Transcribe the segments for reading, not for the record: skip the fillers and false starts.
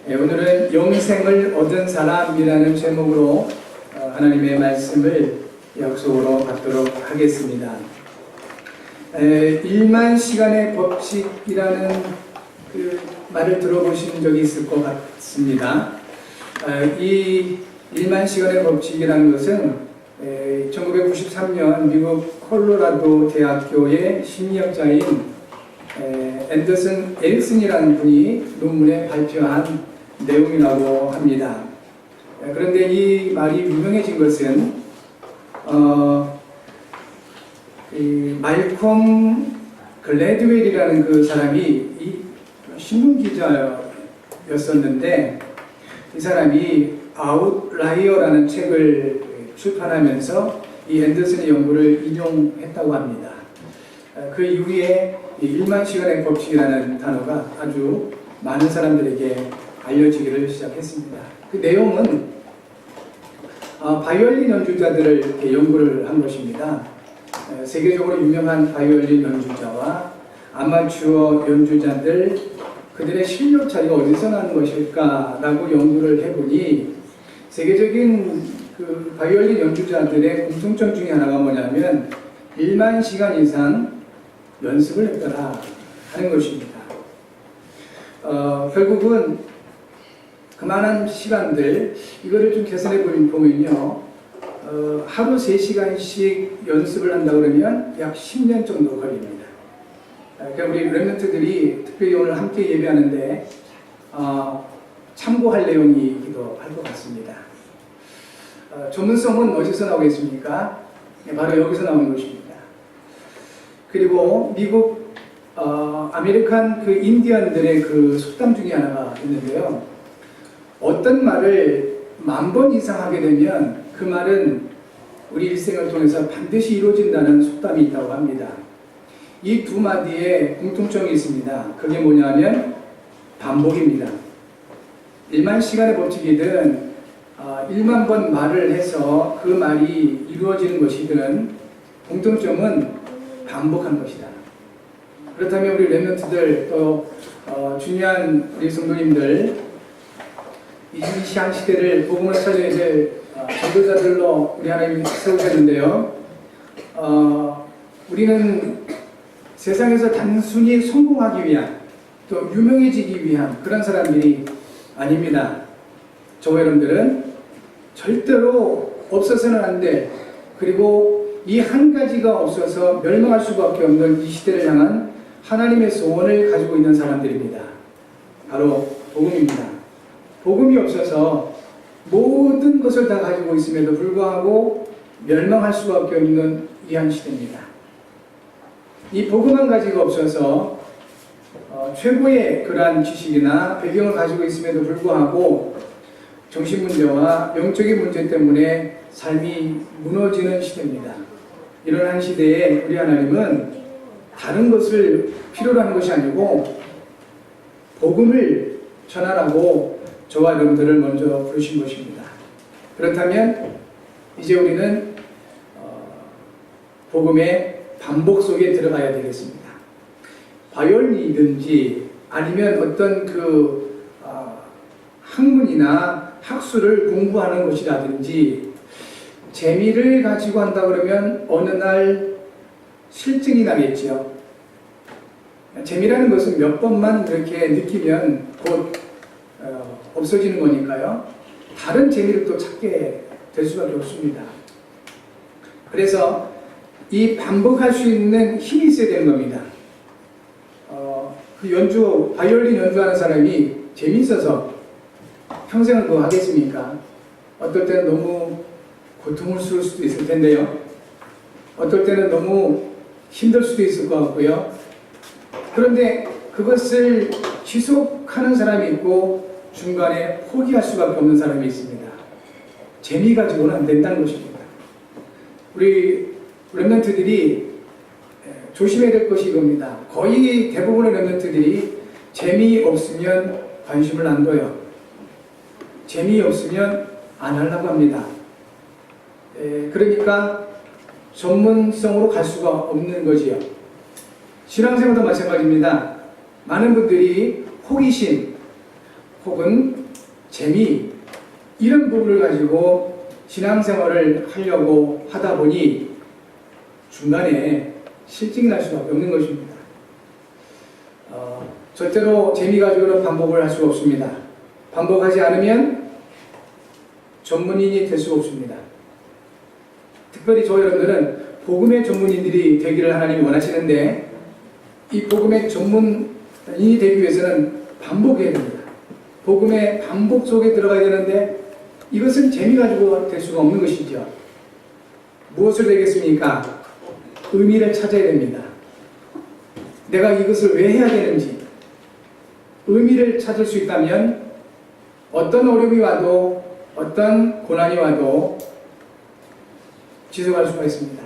오늘은 영생을 얻은 사람이라는 제목으로 하나님의 말씀을 약속으로 받도록 하겠습니다. 1만 시간의 법칙이라는 그 말을 들어보신 적이 있을 것 같습니다. 이 1만 시간의 법칙이라는 것은 1993년 미국 콜로라도 대학교의 심리학자인 앤더슨 에릭슨이라는 분이 논문에 발표한 내용이라고 합니다. 그런데 이 말이 유명해진 것은 말콤 글래드웰이라는 그 사람이 이 신문 기자였었는데, 이 사람이 아웃라이어라는 책을 출판하면서 이 앤더슨의 연구를 인용했다고 합니다. 그 이후에 이 1만 시간의 법칙이라는 단어가 아주 많은 사람들에게 알려지기를 시작했습니다. 그 내용은 바이올린 연주자들을 이렇게 연구를 한 것입니다. 세계적으로 유명한 바이올린 연주자와 아마추어 연주자들, 그들의 실력 차이가 어디서 나는 것일까라고 연구를 해보니, 세계적인 그 바이올린 연주자들의 공통점 중에 하나가 뭐냐면 1만 시간 이상 연습을 했더라 하는 것입니다. 결국은 그만한 시간들, 이거를 좀 계산해 보면요, 하루 3시간씩 연습을 한다 그러면 약 10년 정도 걸립니다. 그러니까 우리 렘넌트들이 특별히 오늘 함께 예배하는데 참고할 내용이기도 할 것 같습니다. 전문성은 어디서 나오겠습니까? 바로 여기서 나오는 것입니다. 그리고 미국 아메리칸 그 인디언들의 그 속담 중에 하나가 있는데요, 어떤 말을 10,000번 이상 하게 되면 그 말은 우리 일생을 통해서 반드시 이루어진다는 속담이 있다고 합니다. 이 두 마디에 공통점이 있습니다. 그게 뭐냐면 반복입니다. 1만 시간의 법칙이든 1만 번 말을 해서 그 말이 이루어지는 것이든 공통점은 반복한 것이다. 그렇다면 우리 렘넌트들, 또 중요한 우리 성도님들, 이 시한 시대를 복음을 살려야 될 전도자들로 우리 하나님이 세우셨는데요, 우리는 세상에서 단순히 성공하기 위한, 또 유명해지기 위한 그런 사람들이 아닙니다. 저와 여러분들은 절대로 없어서는 안 될, 그리고 이 한 가지가 없어서 멸망할 수밖에 없는 이 시대를 향한 하나님의 소원을 가지고 있는 사람들입니다. 바로 복음입니다. 복음이 없어서 모든 것을 다 가지고 있음에도 불구하고 멸망할 수밖에 없는 이 한 시대입니다. 이 복음 한 가지가 없어서 최고의 그러한 지식이나 배경을 가지고 있음에도 불구하고 정신문제와 영적인 문제 때문에 삶이 무너지는 시대입니다. 이런 한 시대에 우리 하나님은 다른 것을 필요로 하는 것이 아니고 복음을 전하라고 저와 여러분들을 먼저 부르신 것입니다. 그렇다면 이제 우리는 복음의 반복 속에 들어가야 되겠습니다. 바이올린이든지 아니면 어떤 그 학문이나 학술을 공부하는 것이라든지 재미를 가지고 한다 그러면 어느 날 실증이 나겠지요. 재미라는 것은 몇 번만 이렇게 느끼면 곧 없어지는 거니까요. 다른 재미를 또 찾게 될 수밖에 없습니다. 그래서 이 반복할 수 있는 힘이 있어야 되는 겁니다. 그 바이올린 연주하는 사람이 재미있어서 평생을 그거 하겠습니까? 어떨 때는 너무 고통스러울 수도 있을 텐데요. 어떨 때는 너무 힘들 수도 있을 것 같고요. 그런데 그것을 지속하는 사람이 있고 중간에 포기할 수밖에 없는 사람이 있습니다. 재미 가지고는 안 된다는 것입니다. 우리 렘넌트들이 조심해야 될 것이 이겁니다. 거의 대부분의 렘넌트들이 재미없으면 관심을 안 둬요. 재미없으면 안 하려고 합니다. 그러니까 전문성으로 갈 수가 없는 거지요. 신앙생활도 마찬가지입니다. 많은 분들이 호기심, 혹은 재미 이런 부분을 가지고 신앙생활을 하려고 하다 보니 중간에 실증이 날 수밖에 없는 것입니다. 절대로 재미 가지고는 반복을 할 수가 없습니다. 반복하지 않으면 전문인이 될 수가 없습니다. 특별히 저 여러분들은 복음의 전문인들이 되기를 하나님이 원하시는데 이 복음의 전문인이 되기 위해서는 반복해야 됩니다. 복음의 반복 속에 들어가야 되는데 이것은 재미 가지고 될 수가 없는 것이죠. 무엇을 되겠습니까? 의미를 찾아야 됩니다. 내가 이것을 왜 해야 되는지 의미를 찾을 수 있다면 어떤 어려움이 와도 어떤 고난이 와도 지속할 수가 있습니다.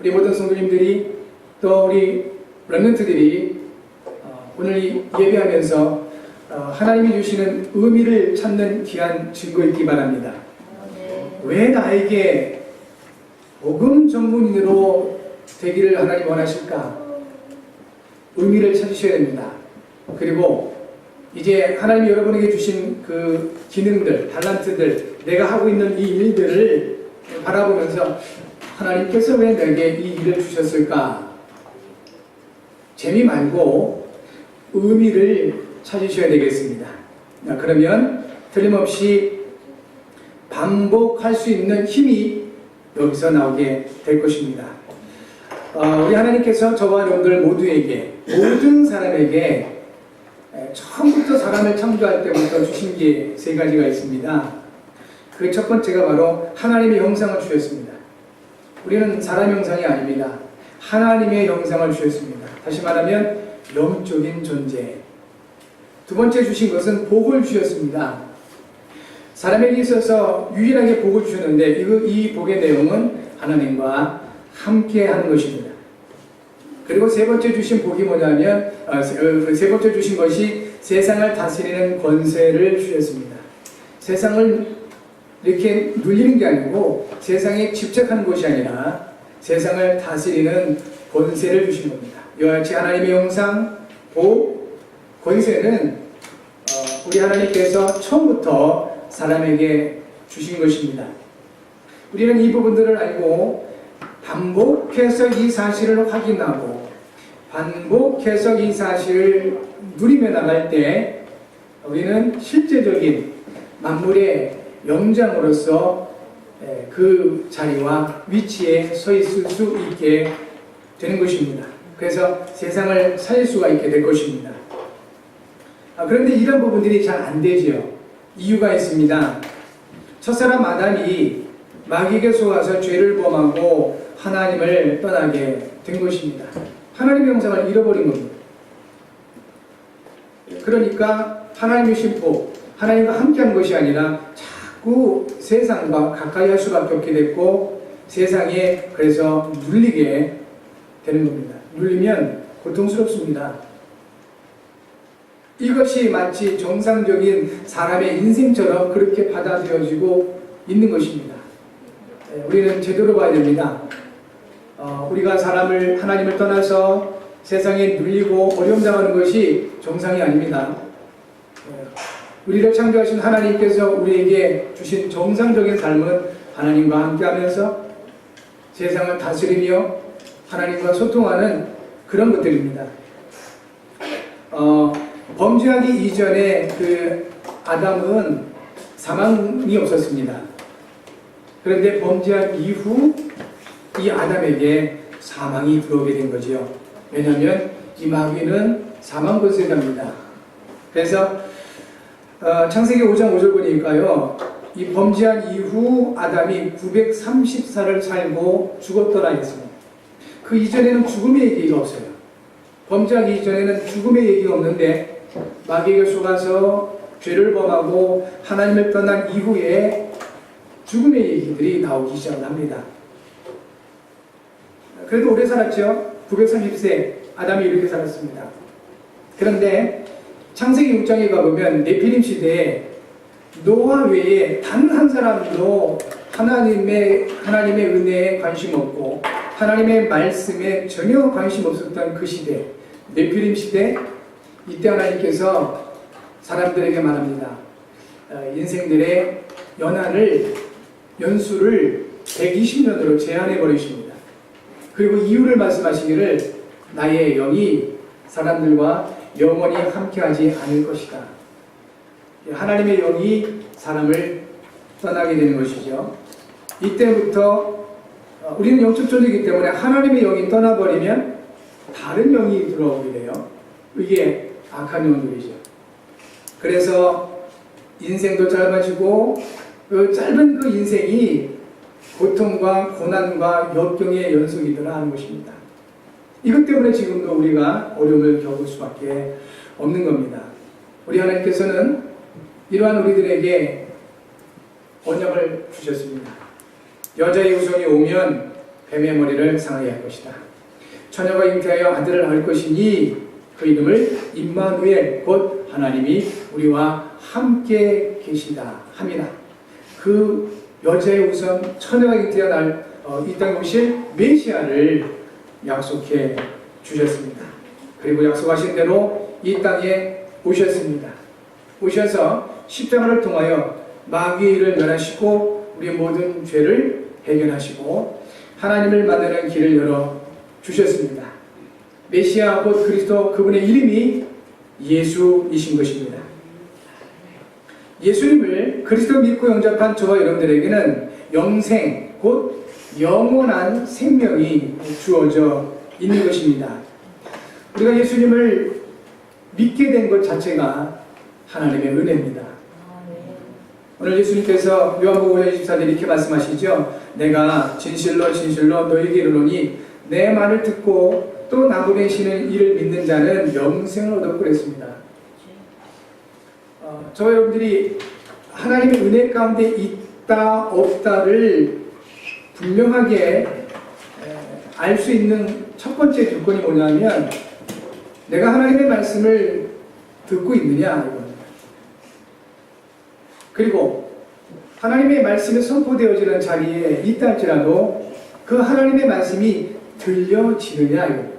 우리 모든 성도님들이 또 우리 렘넌트들이 오늘 예배하면서 하나님이 주시는 의미를 찾는 귀한 증거 있기 바랍니다. 왜 나에게 복음 전문인으로 되기를 하나님 원하실까? 의미를 찾으셔야 됩니다. 그리고 이제 하나님이 여러분에게 주신 그 기능들, 달란트들, 내가 하고 있는 이 일들을 바라보면서 하나님께서 왜 내게 이 일을 주셨을까? 재미 말고 의미를 찾으셔야 되겠습니다. 그러면 틀림없이 반복할 수 있는 힘이 여기서 나오게 될 것입니다. 우리 하나님께서 저와 여러분들 모두에게, 모든 사람에게 처음부터 사람을 창조할 때부터 주신 게 세 가지가 있습니다. 그 첫 번째가 바로 하나님의 형상을 주셨습니다. 우리는 사람 형상이 아닙니다. 하나님의 형상을 주셨습니다. 다시 말하면 영적인 존재. 두 번째 주신 것은 복을 주셨습니다. 사람에게 있어서 유일하게 복을 주셨는데 이 복의 내용은 하나님과 함께 하는 것입니다. 그리고 세 번째 주신 복이 뭐냐면 세 번째 주신 것이 세상을 다스리는 권세를 주셨습니다. 세상을 이렇게 눌리는 게 아니고 세상에 집착하는 것이 아니라 세상을 다스리는 권세를 주신 겁니다. 이와 같이 하나님의 형상, 복, 권세는 우리 하나님께서 처음부터 사람에게 주신 것입니다. 우리는 이 부분들을 알고 반복해서 이 사실을 확인하고 반복해서 이 사실을 누리며 나갈 때 우리는 실제적인 만물의 영장으로서 그 자리와 위치에 서 있을 수 있게 되는 것입니다. 그래서 세상을 살릴 수가 있게 될 것입니다. 그런데 이런 부분들이 잘 안 되지요. 이유가 있습니다. 첫사람 아담이 마귀에게 속아서 죄를 범하고 하나님을 떠나게 된 것입니다. 하나님의 형상을 잃어버린 겁니다. 그러니까 하나님의 신복, 하나님과 함께한 것이 아니라 자꾸 세상과 가까이 할 수밖에 없게 됐고 세상에 그래서 눌리게 되는 겁니다. 눌리면 고통스럽습니다. 이것이 마치 정상적인 사람의 인생처럼 그렇게 받아들여지고 있는 것입니다. 우리는 제대로 봐야 됩니다. 우리가 하나님을 떠나서 세상에 눌리고 어려움 당하는 것이 정상이 아닙니다. 우리를 창조하신 하나님께서 우리에게 주신 정상적인 삶은 하나님과 함께하면서 세상을 다스리며 하나님과 소통하는 그런 것들입니다. 범죄하기 이전에 그 아담은 사망이 없었습니다. 그런데 범죄한 이후 이 아담에게 사망이 들어오게 된 거지요. 왜냐하면 이 마귀는 사망 권세자입니다. 그래서 창세기 5장 5절 보니까요, 이 범죄한 이후 아담이 930살을 살고 죽었더라 했습니다. 그 이전에는 죽음의 얘기가 없어요. 범죄하기 이전에는 죽음의 얘기가 없는데 마귀에게 속아서 죄를 범하고 하나님을 떠난 이후에 죽음의 얘기들이 나오기 시작합니다. 그래도 오래 살았죠. 930세 아담이 이렇게 살았습니다. 그런데 창세기 6장에 가보면 네피림 시대에 노아 외에 단 한 사람도 하나님의 은혜에 관심 없고 하나님의 말씀에 전혀 관심 없었던 그 시대, 네피림 시대, 이때 하나님께서 사람들에게 말합니다. 인생들의 연수를 120년으로 제한해 버리십니다. 그리고 이유를 말씀하시기를 나의 영이 사람들과 영원히 함께하지 않을 것이다. 하나님의 영이 사람을 떠나게 되는 것이죠. 이때부터 우리는 영적 존재이기 때문에 하나님의 영이 떠나버리면 다른 영이 들어오게 돼요. 이게 악한 영들이죠. 그래서 인생도 짧아지고 그 짧은 그 인생이 고통과 고난과 역경의 연속이더라 하는 것입니다. 이것 때문에 지금도 우리가 어려움을 겪을 수밖에 없는 겁니다. 우리 하나님께서는 이러한 우리들에게 언약을 주셨습니다. 여자의 후손이 오면 뱀의 머리를 상하게 할 것이다. 처녀가 잉태하여 아들을 낳을 것이니 그 이름을 임마누엘 곧 하나님이 우리와 함께 계시다 함이나 그 여자의 후손 처녀가 잉태하여 이 땅에 오실 메시아를 약속해 주셨습니다. 그리고 약속하신 대로 이 땅에 오셨습니다. 오셔서 십자가를 통하여 마귀의 일을 멸하시고 우리의 모든 죄를 해결하시고 하나님을 만나는 길을 열어 주셨습니다. 메시아 곧 그리스도 그분의 이름이 예수이신 것입니다. 예수님을 그리스도 믿고 영접한 저와 여러분들에게는 영생 곧 영원한 생명이 주어져 있는 것입니다. 우리가 예수님을 믿게 된 것 자체가 하나님의 은혜입니다. 오늘 예수님께서 요한복음 24절 이렇게 말씀하시죠. 내가 진실로 진실로 너희에게 이르노니 내 말을 듣고 또 나 보내시는 이를 믿는 자는 영생을 얻었고 그랬습니다. 저와 여러분들이 하나님의 은혜 가운데 있다 없다를 분명하게 알 수 있는 첫 번째 조건이 뭐냐면 내가 하나님의 말씀을 듣고 있느냐 이겁니다. 그리고 하나님의 말씀이 선포되어지는 자리에 있다 할지라도 그 하나님의 말씀이 들려지느냐 이겁니다.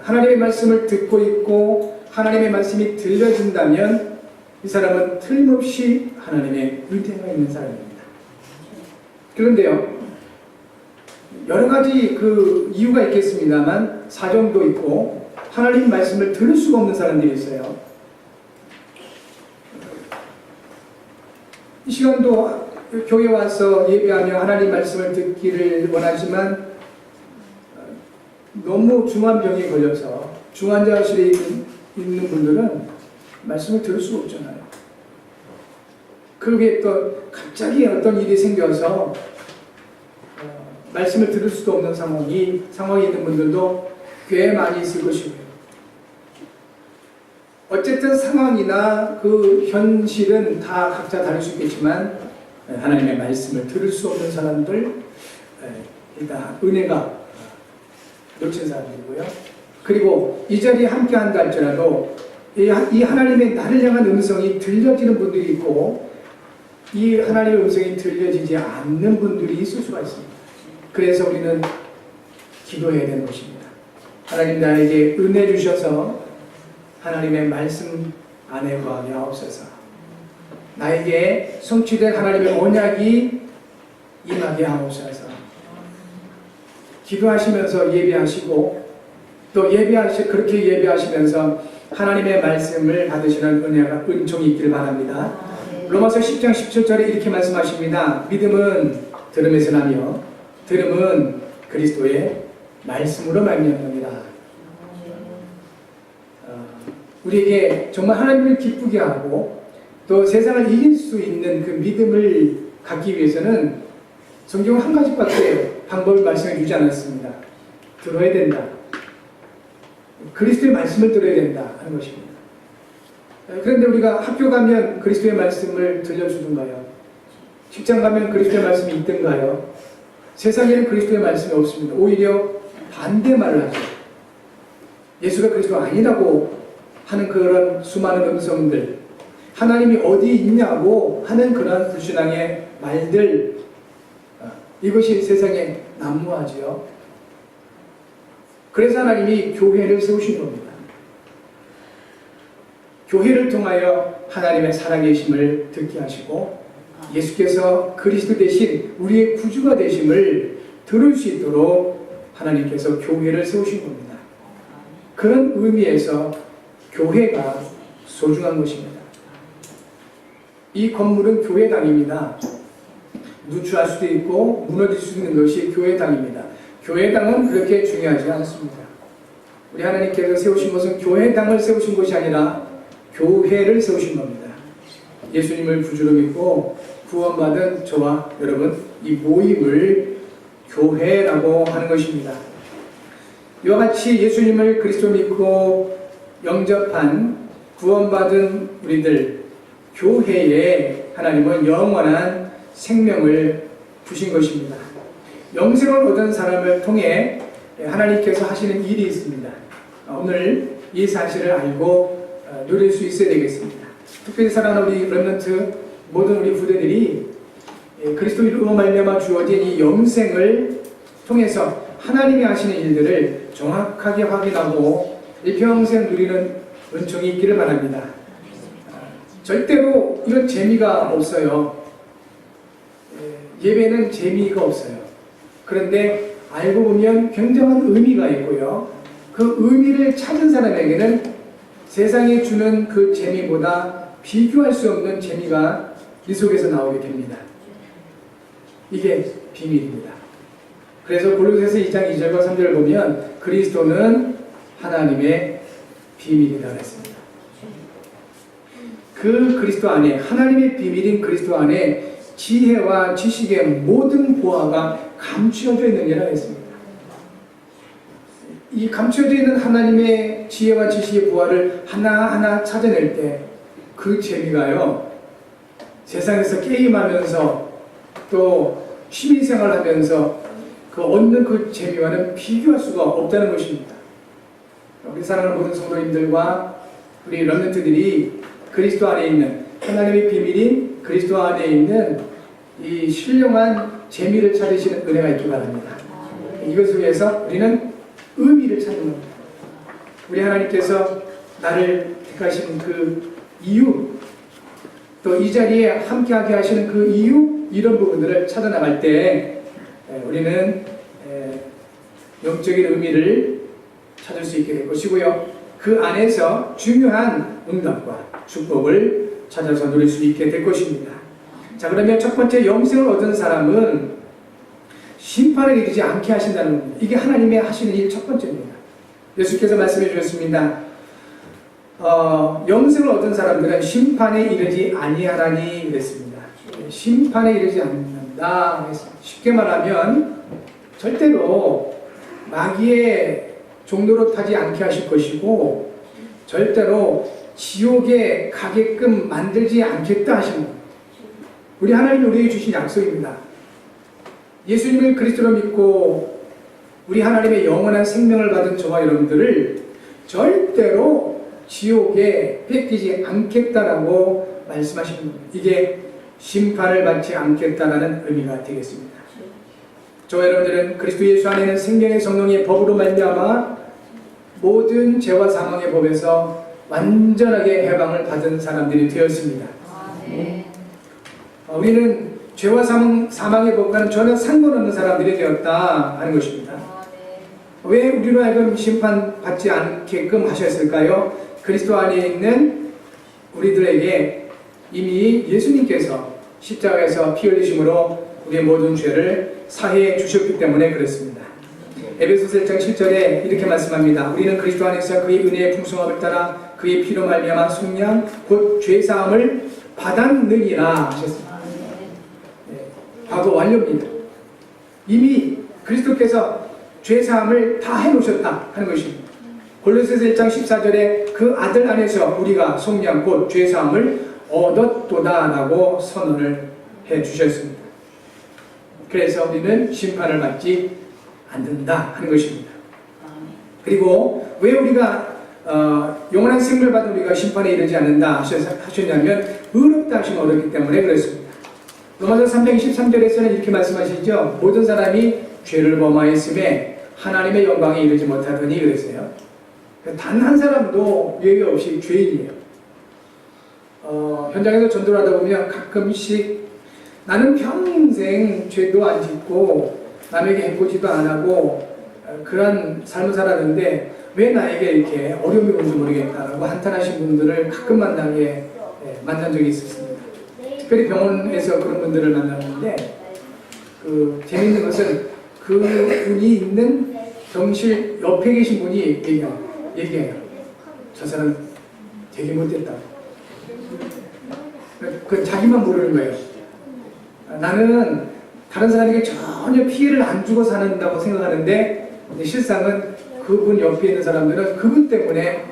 하나님의 말씀을 듣고 있고 하나님의 말씀이 들려진다면 이 사람은 틀림없이 하나님의 은혜가 있는 사람입니다. 그런데요, 여러 가지 그 이유가 있겠습니다만 사정도 있고 하나님 말씀을 들을 수가 없는 사람들이 있어요. 이 시간도 교회 와서 예배하며 하나님 말씀을 듣기를 원하지만 너무 중한 병에 걸려서 중환자실에 있는 분들은 말씀을 들을 수가 없잖아요. 그러기에 또 갑자기 어떤 일이 생겨서 말씀을 들을 수도 없는 상황이 있는 분들도 꽤 많이 있을 것이고요. 어쨌든 상황이나 그 현실은 다 각자 다를 수 있겠지만 하나님의 말씀을 들을 수 없는 사람들 일단 은혜가 놓친 사람들이고요. 그리고 이 자리에 함께 한다 할지라도 이 하나님의 나를 향한 음성이 들려지는 분들이 있고 이 하나님의 음성이 들려지지 않는 분들이 있을 수가 있습니다. 그래서 우리는 기도해야 되는 것입니다. 하나님 나에게 은혜 주셔서 하나님의 말씀 안에 거하게 하옵소서. 나에게 성취된 하나님의 언약이 임하게 하옵소서. 기도하시면서 예배하시고 또 그렇게 예배하시면서 하나님의 말씀을 받으시는 은총이 있기를 바랍니다. 로마서 10장 17절에 이렇게 말씀하십니다. 믿음은 들음에서 나며 들음은 그리스도의 말씀으로 말미암습니다. 우리에게 정말 하나님을 기쁘게 하고 또 세상을 이길 수 있는 그 믿음을 갖기 위해서는 성경은 한 가지밖에 방법을 말씀해 주지 않았습니다. 들어야 된다. 그리스도의 말씀을 들어야 된다 하는 것입니다. 그런데 우리가 학교 가면 그리스도의 말씀을 들려주던가요? 직장 가면 그리스도의 말씀이 있던가요? 세상에는 그리스도의 말씀이 없습니다. 오히려 반대 말을 하죠. 예수가 그리스도 아니라고 하는 그런 수많은 음성들, 하나님이 어디 있냐고 하는 그런 불신앙의 말들, 이것이 세상에 난무하지요. 그래서 하나님이 교회를 세우신 겁니다. 교회를 통하여 하나님의 살아계심을 듣게 하시고 예수께서 그리스도 대신 우리의 구주가 되심을 들을 수 있도록 하나님께서 교회를 세우신 겁니다. 그런 의미에서 교회가 소중한 것입니다. 이 건물은 교회당입니다. 누추할 수도 있고 무너질 수 있는 것이 교회당입니다. 교회당은 그렇게 중요하지 않습니다. 우리 하나님께서 세우신 것은 교회당을 세우신 것이 아니라 교회를 세우신 겁니다. 예수님을 구주로 믿고 구원받은 저와 여러분, 이 모임을 교회라고 하는 것입니다. 이와 같이 예수님을 그리스도 믿고 영접한 구원받은 우리들 교회에 하나님은 영원한 생명을 주신 것입니다. 영생을 얻은 사람을 통해 하나님께서 하시는 일이 있습니다. 오늘 이 사실을 알고 누릴 수 있어야 되겠습니다. 특별히 사랑하는 우리 렘넌트 모든 우리 부대들이 그리스도로 말미암아 주어진 이 영생을 통해서 하나님이 하시는 일들을 정확하게 확인하고 일평생 누리는 은총이 있기를 바랍니다. 절대로 이런 재미가 없어요. 예배는 재미가 없어요. 그런데 알고 보면 굉장한 의미가 있고요. 그 의미를 찾은 사람에게는 세상이 주는 그 재미보다 비교할 수 없는 재미가 이 속에서 나오게 됩니다. 이게 비밀입니다. 그래서 골로새서 2장 2절과 3절을 보면 그리스도는 하나님의 비밀이라고 했습니다. 그 그리스도 안에, 하나님의 비밀인 그리스도 안에 지혜와 지식의 모든 보화가 감추어져 있느니라 했습니다. 이 감추어져 있는 하나님의 지혜와 지식의 보화를 하나하나 찾아낼 때 그 재미가요, 세상에서 게임하면서 또 취미생활하면서 그 얻는 그 재미와는 비교할 수가 없다는 것입니다. 우리 사랑하는 모든 성도님들과 우리 렘넌트들이 그리스도 안에 있는 하나님의 비밀인 그리스도 안에 있는 이 신령한 재미를 찾으시는 은혜가 있기 바랍니다. 이것을 위해서 우리는 의미를 찾는 겁니다. 우리 하나님께서 나를 택하신 그 이유, 또 이 자리에 함께하게 하시는 그 이유, 이런 부분들을 찾아나갈 때 우리는 영적인 의미를 찾을 수 있게 될 것이고요. 그 안에서 중요한 응답과 축복을 찾아서 누릴 수 있게 될 것입니다. 자, 그러면 첫 번째 영생을 얻은 사람은 심판을 이르지 않게 하신다는 겁니다. 이게 하나님의 하시는 일 첫 번째입니다. 예수께서 말씀해 주셨습니다. 영생을 얻은 사람들은 심판에 이르지 아니하라니 그랬습니다. 심판에 이르지 않는다. 쉽게 말하면 절대로 마귀의 종로로 타지 않게 하실 것이고 절대로 지옥에 가게끔 만들지 않겠다 하신 겁니다. 우리 하나님이 우리에게 주신 약속입니다. 예수님을 그리스도로 믿고 우리 하나님의 영원한 생명을 받은 저와 여러분들을 절대로 지옥에 뺏기지 않겠다라고 말씀하시는 겁니다. 이게 심판을 받지 않겠다라는 의미가 되겠습니다. 저와 여러분들은 그리스도 예수 안에는 생명의 성령의 법으로 말미암아 모든 죄와 사망의 법에서 완전하게 해방을 받은 사람들이 되었습니다. 우리는 죄와 사망의 법과는 전혀 상관없는 사람들이 되었다 하는 것입니다. 왜 우리로 하여금 심판받지 않게끔 하셨을까요? 그리스도 안에 있는 우리들에게 이미 예수님께서 십자가에서 피 흘리심으로 우리의 모든 죄를 사해 주셨기 때문에 그렇습니다. 에베소서 1장 7절에 이렇게 말씀합니다. 우리는 그리스도 안에서 그의 은혜의 풍성함을 따라 그의 피로 말미암아 속량 곧 죄사함을 받았느니라 하셨습니다. 과거 완료입니다. 이미 그리스도께서 죄사함을 다 해놓으셨다 하는 것입니다. 골로새서 1장 14절에 그 아들 안에서 우리가 속량 곧 죄사함을 얻었도다라고 선언을 해주셨습니다. 그래서 우리는 심판을 받지 않는다 하는 것입니다. 그리고 왜 우리가 영원한 생명을 받은 우리가 심판에 이르지 않는다 하셨냐면 의롭다 하심을 얻었기 때문에 그렇습니다. 로마서 3장 23절에서는 이렇게 말씀하시죠. 모든 사람이 죄를 범하였음에 하나님의 영광에 이르지 못하더니 그랬어요. 단 한 사람도 예외 없이 죄인이에요. 현장에서 전도를 하다 보면 가끔씩 나는 평생 죄도 안 짓고 남에게 해코지도 안 하고 그런 삶을 살았는데 왜 나에게 이렇게 어려움이 오는지 모르겠다라고 한탄하신 분들을 가끔 만난 적이 있었습니다. 특별히 병원에서 그런 분들을 만났는데 재미있는 것은 그 분이 있는 병실 옆에 계신 분이 얘기해요. 저 사람 되게 못됐다고. 그 자기만 모르는 거예요. 나는 다른 사람에게 전혀 피해를 안 주고 산다고 생각하는데 실상은 그분 옆에 있는 사람들은 그분 때문에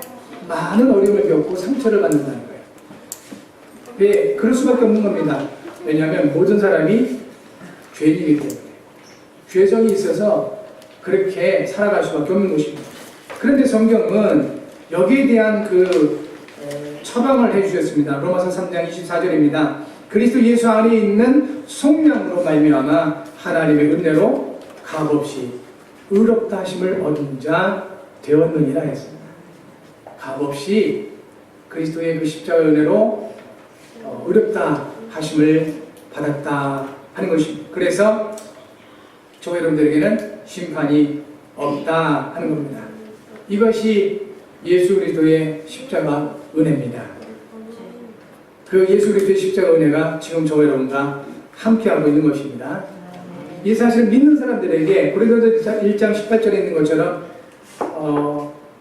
많은 어려움을 겪고 상처를 받는다는 거예요. 왜? 그럴 수밖에 없는 겁니다. 왜냐하면 모든 사람이 죄인이기 때문에 죄성이 있어서 그렇게 살아갈 수밖에 없는 것입니다. 그런데 성경은 여기에 대한 처방을 해주셨습니다. 로마서 3장 24절입니다. 그리스도 예수 안에 있는 속량으로 말미암아 하나님의 은혜로 값없이 의롭다 하심을 얻은 자 되었느니라 했습니다. 값없이 그리스도의 그 십자가의 은혜로 의롭다 하심을 받았다 하는 것입니다. 그래서 저 여러분들에게는 심판이 없다 하는 겁니다. 이것이 예수 그리스도의 십자가 은혜입니다. 그 예수 그리스도의 십자가 은혜가 지금 저와 여러분과 함께하고 있는 것입니다. 이 사실을 믿는 사람들에게 고린도서 1장 18절에 있는 것처럼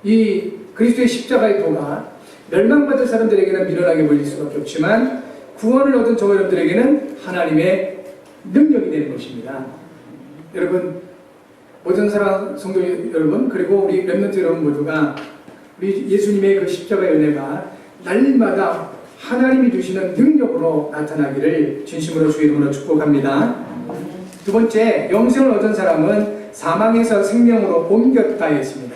이 그리스도의 십자가의 도가 멸망받을 사람들에게는 미련하게 보일 수밖에 없지만 구원을 얻은 저와 여러분들에게는 하나님의 능력이 되는 것입니다. 여러분, 모든 사랑 성도 여러분, 그리고 우리 렘넌트 여러분 모두가 우리 예수님의 그 십자가의 은혜가 날마다 하나님이 주시는 능력으로 나타나기를 진심으로 주의 이름으로 축복합니다. 두 번째, 영생을 얻은 사람은 사망에서 생명으로 옮겼다 했습니다.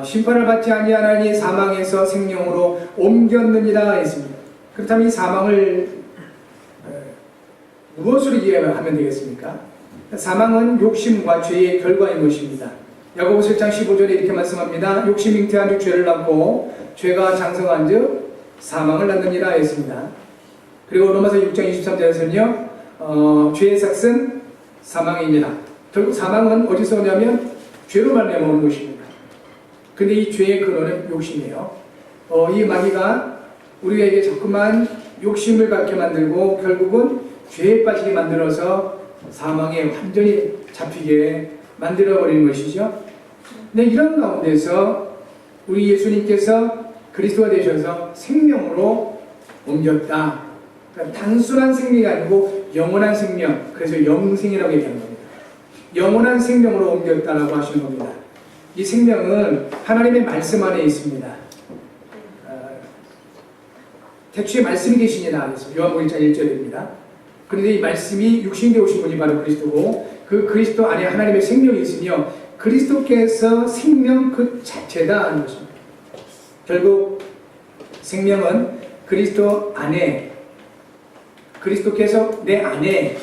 심판을 받지 아니하나니 사망에서 생명으로 옮겼느니라 했습니다. 그렇다면 이 사망을 무엇으로 이해하면 되겠습니까? 사망은 욕심과 죄의 결과인 것입니다. 야고보서 1장 15절에 이렇게 말씀합니다. 욕심 잉태한 즉 죄를 낳고 죄가 장성한 즉 사망을 낳느니라 했습니다. 그리고 로마서 6장 23절에서는요 죄의 삭은 사망이니라. 결국 사망은 어디서 오냐면 죄로 말미암아 오는 것입니다. 근데 이 죄의 근원은 욕심이에요. 이 마귀가 우리에게 자꾸만 욕심을 갖게 만들고 결국은 죄에 빠지게 만들어서 사망에 완전히 잡히게 만들어버리는 것이죠. 근데 이런 가운데서 우리 예수님께서 그리스도가 되셔서 생명으로 옮겼다. 그러니까 단순한 생명이 아니고 영원한 생명, 그래서 영생이라고 얘기하는 겁니다. 영원한 생명으로 옮겼다라고 하시는 겁니다. 이 생명은 하나님의 말씀 안에 있습니다. 태초에 말씀이 계시니라 그래서 요한복음 1장 1절입니다. 그런데 이 말씀이 육신되어 오신 분이 바로 그리스도고 그 그리스도 안에 하나님의 생명이 있으며 그리스도께서 생명 그 자체다 하는 것입니다. 결국 생명은 그리스도 안에 그리스도께서 내 안에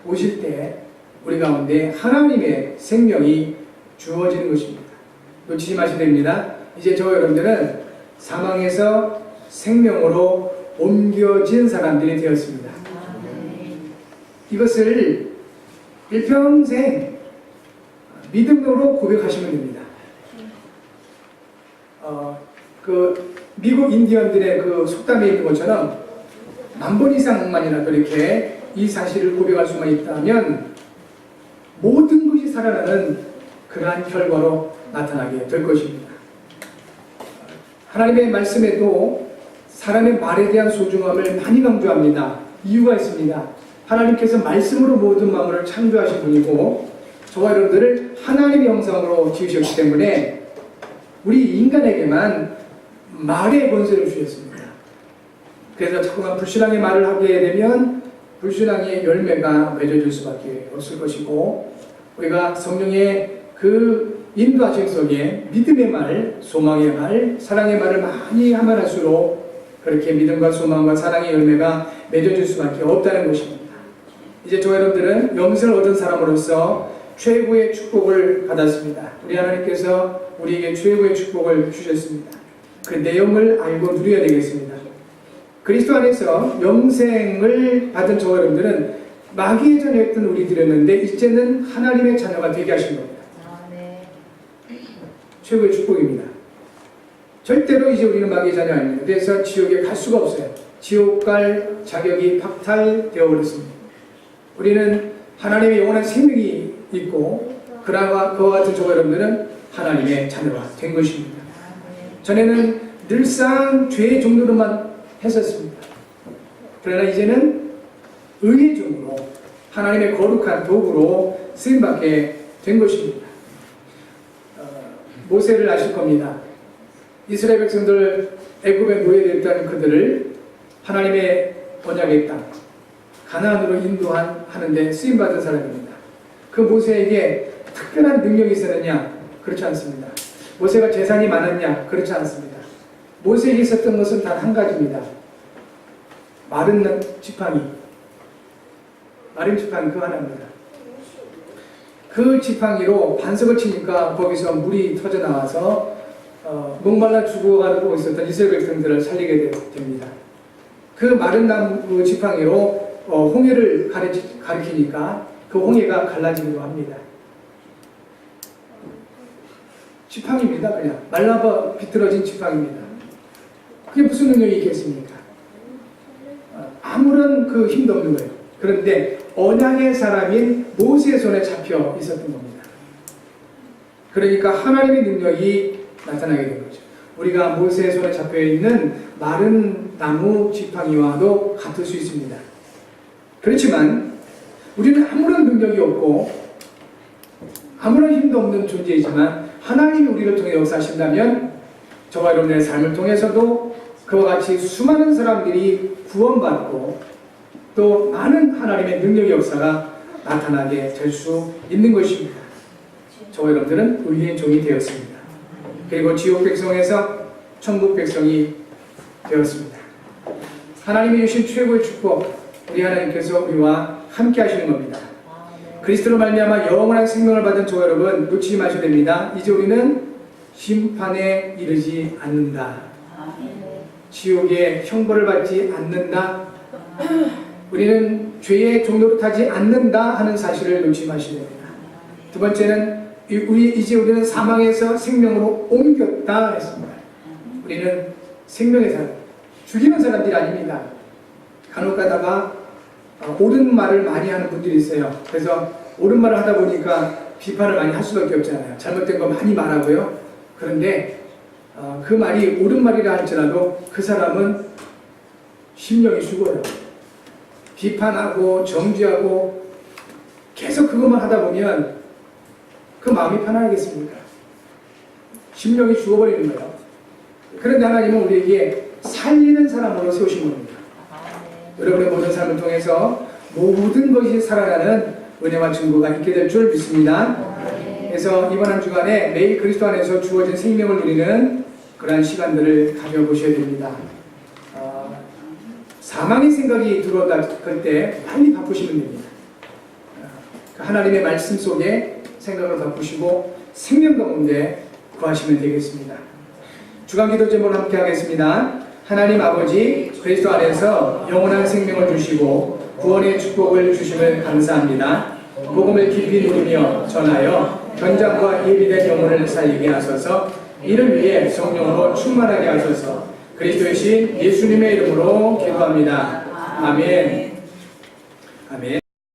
오실 때 우리 가운데 하나님의 생명이 주어지는 것입니다. 놓치지 마셔야 됩니다. 이제 저와 여러분들은 사망에서 생명으로 옮겨진 사람들이 되었습니다. 이것을 일평생 믿음으로 고백하시면 됩니다. 미국 인디언들의 그 속담에 있는 것처럼 10,000번 이상만이라도 이렇게 이 사실을 고백할 수만 있다면 모든 것이 살아나는 그러한 결과로 나타나게 될 것입니다. 하나님의 말씀에도 사람의 말에 대한 소중함을 많이 강조합니다. 이유가 있습니다. 하나님께서 말씀으로 모든 만물을 창조하신 분이고 저와 여러분들을 하나님의 형상으로 지으셨기 때문에 우리 인간에게만 말의 권세를 주셨습니다. 그래서 자꾸만 불신앙의 말을 하게 되면 불신앙의 열매가 맺어질 수밖에 없을 것이고 우리가 성령의 그 인도하심 속에 믿음의 말, 소망의 말, 사랑의 말을 많이 하면 할수록 그렇게 믿음과 소망과 사랑의 열매가 맺어질 수밖에 없다는 것입니다. 이제 저와 여러분들은 영생을 얻은 사람으로서 최고의 축복을 받았습니다. 우리 하나님께서 우리에게 최고의 축복을 주셨습니다. 그 내용을 알고 누려야 되겠습니다. 그리스도 안에서 영생을 받은 저와 여러분들은 마귀의 자녀였던 우리들이었는데 이제는 하나님의 자녀가 되게 하신 겁니다. 최고의 축복입니다. 절대로 이제 우리는 마귀의 자녀 아닙니다. 그래서 지옥에 갈 수가 없어요. 지옥 갈 자격이 박탈되어 버렸습니다. 우리는 하나님의 영원한 생명이 있고 그와 같은 저와 여러분들은 하나님의 자녀가 된 것입니다. 전에는 늘상 죄의 종로로만 했었습니다. 그러나 이제는 의의 종으로 하나님의 거룩한 도구로 쓰임받게 된 것입니다. 모세를 아실 겁니다. 이스라엘 백성들 애굽에 노예되었다는 그들을 하나님의 언약의 땅 가나안으로 인도하는데 쓰임받은 사람입니다. 그 모세에게 특별한 능력이 있었느냐? 그렇지 않습니다. 모세가 재산이 많았냐? 그렇지 않습니다. 모세에게 있었던 것은 단 한 가지입니다. 마른 지팡이. 마른 지팡이 그 하나입니다. 그 지팡이로 반석을 치니까 거기서 물이 터져나와서 목말라 죽어가고 있었던 이스라엘 백성들을 살리게 됩니다. 그 마른 나무 지팡이로 홍해를 가리키니까 그 홍해가 갈라지기도 합니다. 지팡이입니다. 그냥 말라버 비틀어진 지팡이입니다. 그게 무슨 능력이 있겠습니까? 아무런 그 힘도 없는 거예요. 그런데 언약의 사람인 모세의 손에 잡혀 있었던 겁니다. 그러니까 하나님의 능력이 나타나게 된 거죠. 우리가 모세의 손에 잡혀 있는 마른 나무 지팡이와도 같을 수 있습니다. 그렇지만 우리는 아무런 능력이 없고 아무런 힘도 없는 존재이지만 하나님이 우리를 통해 역사하신다면 저와 여러분의 삶을 통해서도 그와 같이 수많은 사람들이 구원받고 또 많은 하나님의 능력의 역사가 나타나게 될 수 있는 것입니다. 저와 여러분들은 의의 종이 되었습니다. 그리고 지옥 백성에서 천국 백성이 되었습니다. 하나님이 주신 최고의 축복, 우리 하나님께서 우리와 함께 하시는 겁니다. 그리스도로 말미암아 영원한 생명을 받은 저와 여러분 놓치지 마셔야 됩니다. 이제 우리는 심판에 이르지 않는다. 지옥의 형벌을 받지 않는다. 우리는 죄의 종노릇하지 않는다 하는 사실을 놓치지 마셔야 됩니다. 두 번째는 이제 우리는 사망에서 생명으로 옮겼다 했습니다. 우리는 생명의 사람, 죽이는 사람들이 아닙니다. 간혹 가다가 옳은 말을 많이 하는 분들이 있어요. 그래서 옳은 말을 하다 보니까 비판을 많이 할 수밖에 없잖아요. 잘못된 거 많이 말하고요. 그런데 그 말이 옳은 말이라 할지라도 그 사람은 심령이 죽어요. 비판하고 정죄하고 계속 그것만 하다 보면 그 마음이 편안하겠습니까? 심령이 죽어버리는 거예요. 그런데 하나님은 우리에게 살리는 사람으로 세우신 겁니다. 여러분의 모든 삶을 통해서 모든 것이 살아나는 은혜와 증거가 있게 될 줄 믿습니다. 그래서 이번 한 주간에 매일 그리스도 안에서 주어진 생명을 누리는 그러한 시간들을 가져보셔야 됩니다. 사망의 생각이 들어왔을 때 빨리 바꾸시면 됩니다. 하나님의 말씀 속에 생각을 바꾸시고 생명 가운데 구하시면 되겠습니다. 주간 기도 제목을 함께 하겠습니다. 하나님 아버지, 그리스도 안에서 영원한 생명을 주시고 구원의 축복을 주심을 감사합니다. 복음을 깊이 누리며 전하여 현장과 예비된 영혼을 살리게 하소서. 이를 위해 성령으로 충만하게 하소서. 그리스도의 신 예수님의 이름으로 기도합니다. 아멘. 아멘.